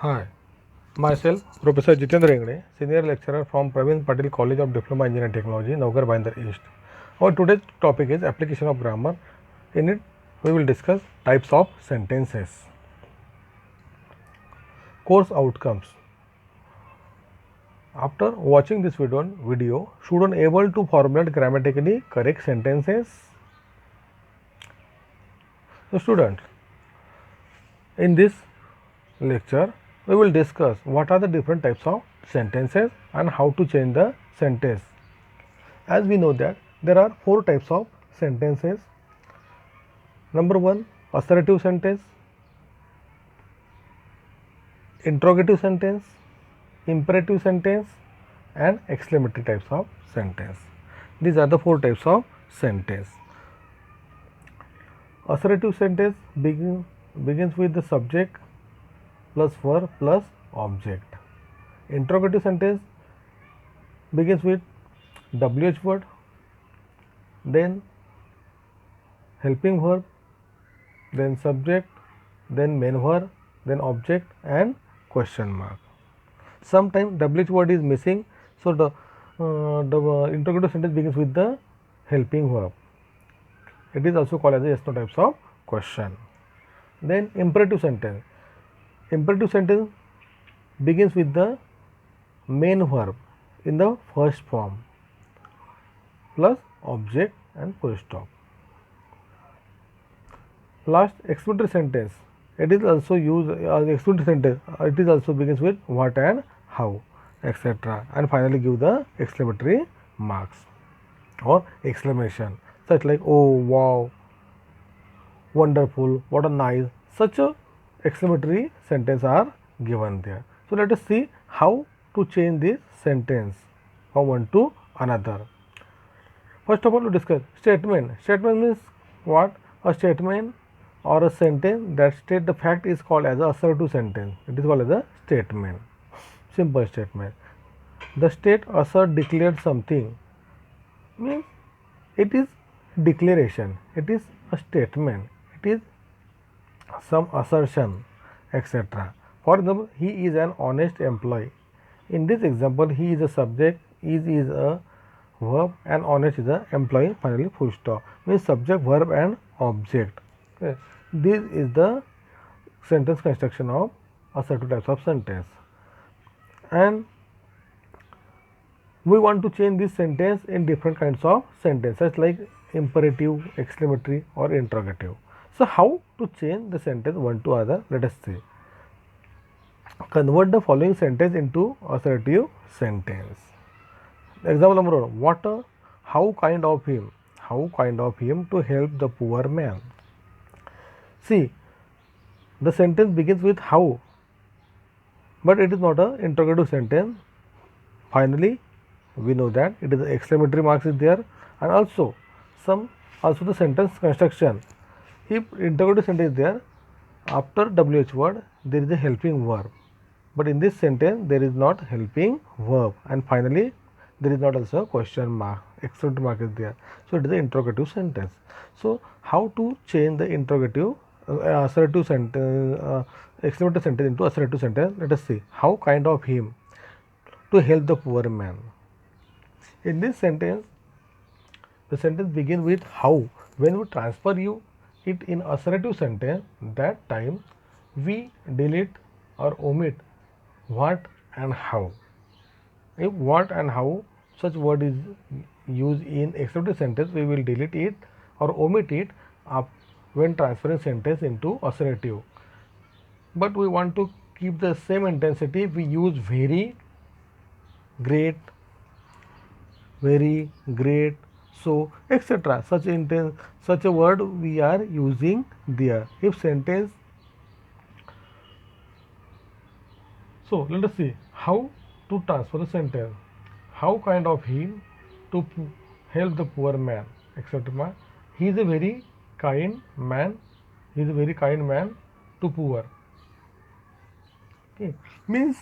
Hi, myself Professor Jitendra Ingre, Senior Lecturer from Praveen Patil College of Diploma Engineering Technology, Naugar Binder East. Our today's topic is application of grammar. In it, we will discuss types of sentences. Course outcomes. After watching this video, student able to formulate grammatically correct sentences. So students, in this lecture, we will discuss what are the different types of sentences and how to change the sentence. As we know that there are four types of sentences. Number one, assertive sentence, interrogative sentence, imperative sentence, and exclamatory types of sentence. These are the four types of sentence. Assertive sentence begins with the subject plus verb plus object. Interrogative sentence begins with WH word, then helping verb, then subject, then main verb, then object and question mark. Sometimes WH word is missing, so the interrogative sentence begins with the helping verb. It is also called as a yes no types of question. Then imperative sentence. Imperative sentence begins with the main verb in the first form plus object and full stop. Last, explanatory sentence. It is also used as explanatory sentence. It is also begins with what and how, etc. And finally give the exclamatory marks or exclamation, such like oh wow, wonderful, what a nice. Such a exclamatory sentence are given there. So let us see how to change this sentence from one to another. First of all, we discuss statement. Statement means what? A statement or a sentence that state the fact is called as a assertive sentence. It is called as a statement. Simple statement. The state assert declared something means it is declaration. It is a statement. It is some assertion, etc. For example, he is an honest employee. In this example, he is a subject, is a verb, and honest is a employee. Finally, full stop means subject, verb, and object. Okay. This is the sentence construction of assertive types of sentence, and we want to change this sentence in different kinds of sentences like imperative, exclamatory, or interrogative. So, how to change the sentence one to other? Let us see. Convert the following sentence into assertive sentence. Example number one. What a how kind of him? How kind of him to help the poor man. See, the sentence begins with how, but it is not an interrogative sentence. Finally, we know that it is the exclamatory marks is there, and also the sentence construction. If interrogative sentence is there, after WH word there is a helping verb, but in this sentence there is not helping verb, and finally there is not also a question mark, exclamatory mark is there. So it is the interrogative sentence. So how to change the interrogative assertive sentence, exclamatory sentence into assertive sentence? Let us see. How kind of him to help the poor man. In this sentence, the sentence begins with how. When we transfer it in assertive sentence, that time we delete or omit what and how. If what and how such word is used in exclamatory sentence, we will delete it or omit it when transferring sentence into assertive. But we want to keep the same intensity, we use very, great, very, great, so etc. Such a word we are using there. If sentence, so let us see how to transfer the sentence. How kind of him to help the poor man, etc. He is a very kind man. He is a very kind man to poor. Okay, means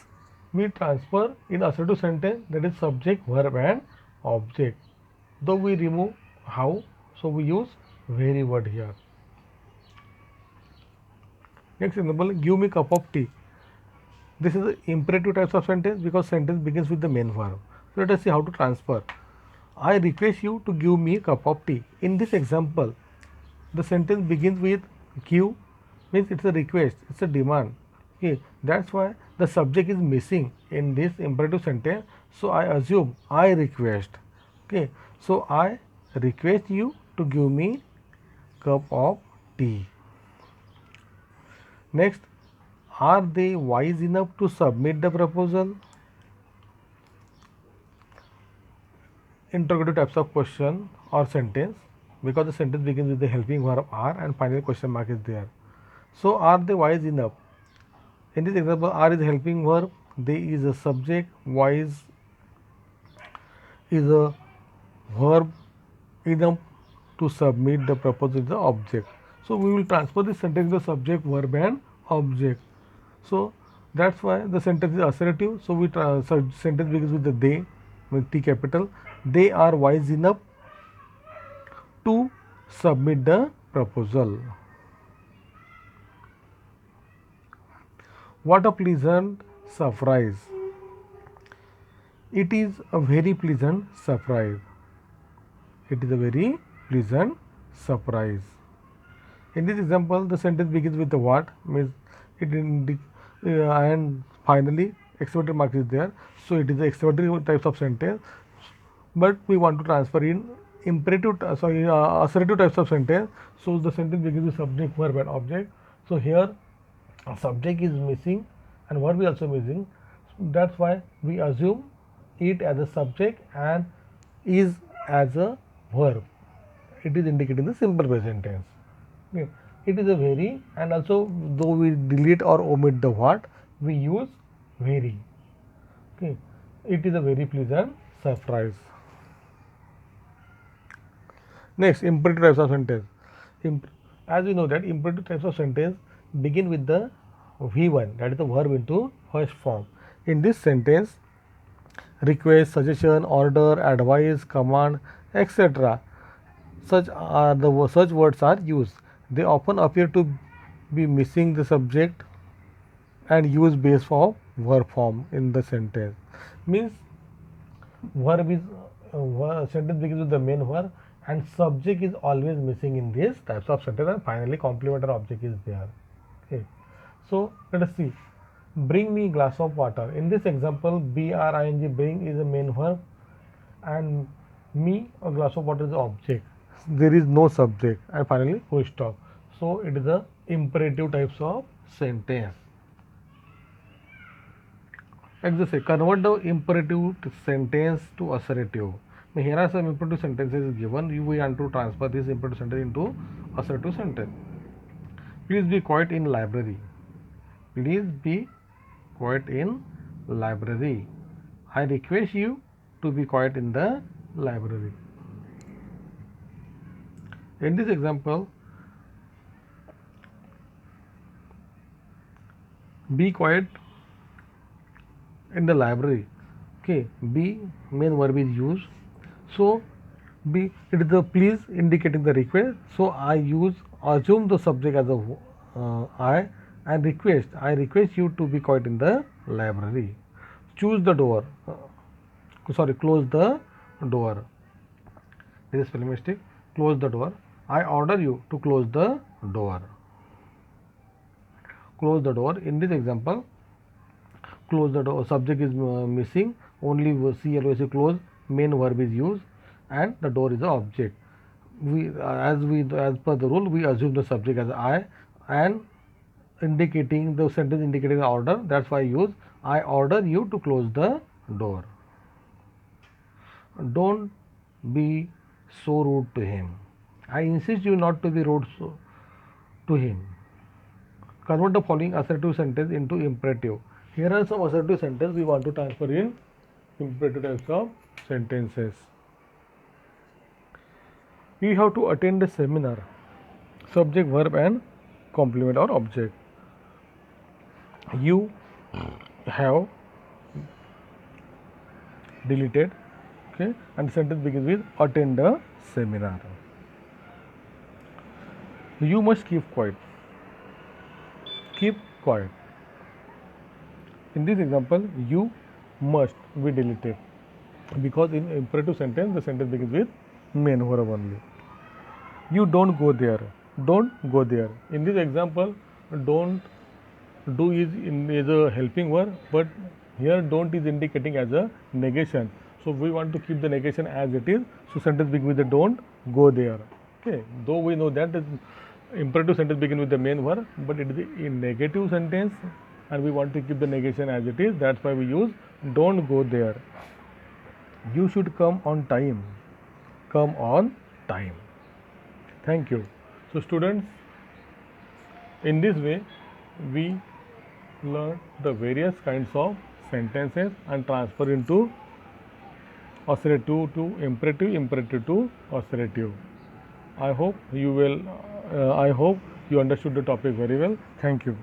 we transfer in assertive sentence, that is subject, verb, and object. Though we remove how, so we use very word here. Next example, give me cup of tea. This is the imperative types of sentence because sentence begins with the main verb. So let us see how to transfer. I request you to give me a cup of tea. In this example, the sentence begins with give, means it's a request, it's a demand. Okay, that's why the subject is missing in this imperative sentence. So I assume I request. Okay, so I request you to give me cup of tea. Next, are they wise enough to submit the proposal? Interrogative types of question or sentence, because the sentence begins with the helping verb are and final question mark is there. So are they wise enough? In this example, are is helping verb, they is a subject, wise is a verb, enough to submit the proposal is the object. So we will transfer this sentence the subject, verb and object. So that's why the sentence is assertive. So sentence begins with the they with T capital. They are wise enough to submit the proposal. What a pleasant surprise! It is a very pleasant surprise. It is a very pleasant surprise. In this example, the sentence begins with the what, means it and finally exclamatory mark is there. So it is the exclamatory types of sentence, but we want to transfer in assertive types of sentence. So the sentence begins with subject, verb and object. So here subject is missing and verb is also missing. That's why we assume it as a subject and is as a verb. It is indicating the simple present tense. Okay. It is a very, and also though we delete or omit the what, we use very. Okay. It is a very pleasant surprise. Next, imperative types of sentence. As we know that imperative types of sentence begin with the V1, that is the verb into first form. In this sentence, request, suggestion, order, advice, command, etc. Such words are used. They often appear to be missing the subject and use base for verb form in the sentence. Means verb is sentence begins with the main verb and subject is always missing in these types of sentence, and finally complement or object is there. Okay. So let us see. Bring me glass of water. In this example, bring, bring is a main verb and me, a glass of water is the object. There is no subject, and finally full stop. So it is the imperative types of sentence. Example, convert the imperative sentence to assertive. Now, here are some imperative sentences given. We want to transfer this imperative sentence into assertive sentence. Please be quiet in library. Please be quiet in library. I request you to be quiet in the library. In this example, be quiet in the library. Okay, be main verb is used. So be, it is the please indicating the request. So I assume the subject as a I and request. I request you to be quiet in the library. Choose the door. Close the door. This is spelling mistake. Close the door. I order you to close the door. Close the door. In this example, close the door, subject is missing, only CLOC close, main verb is used and the door is the object. As per the rule, we assume the subject as I and indicating the sentence indicating the order. That's why I use I order you to close the door. Don't be so rude to him. I insist you not to be rude to him. Convert the following assertive sentence into imperative. Here are some assertive sentences we want to transfer in imperative types of sentences. We have to attend the seminar. Subject, verb and complement or object. You have deleted, okay, and the sentence begins with attend the seminar. You must keep quiet. Keep quiet. In this example, you must be deleted because in imperative sentence the sentence begins with main verb only. You don't go there. Don't go there. In this example, don't do is a helping verb, but here don't is indicating as a negation. So we want to keep the negation as it is. So sentence begins with the don't go there. Okay. Though we know that the imperative sentence begins with the main verb, but it is a negative sentence, and we want to keep the negation as it is. That's why we use don't go there. You should come on time. Come on time. Thank you. So students, in this way we learn the various kinds of sentences and transfer into authoritative to imperative, imperative to authoritative. I hope you understood the topic very well. Thank you.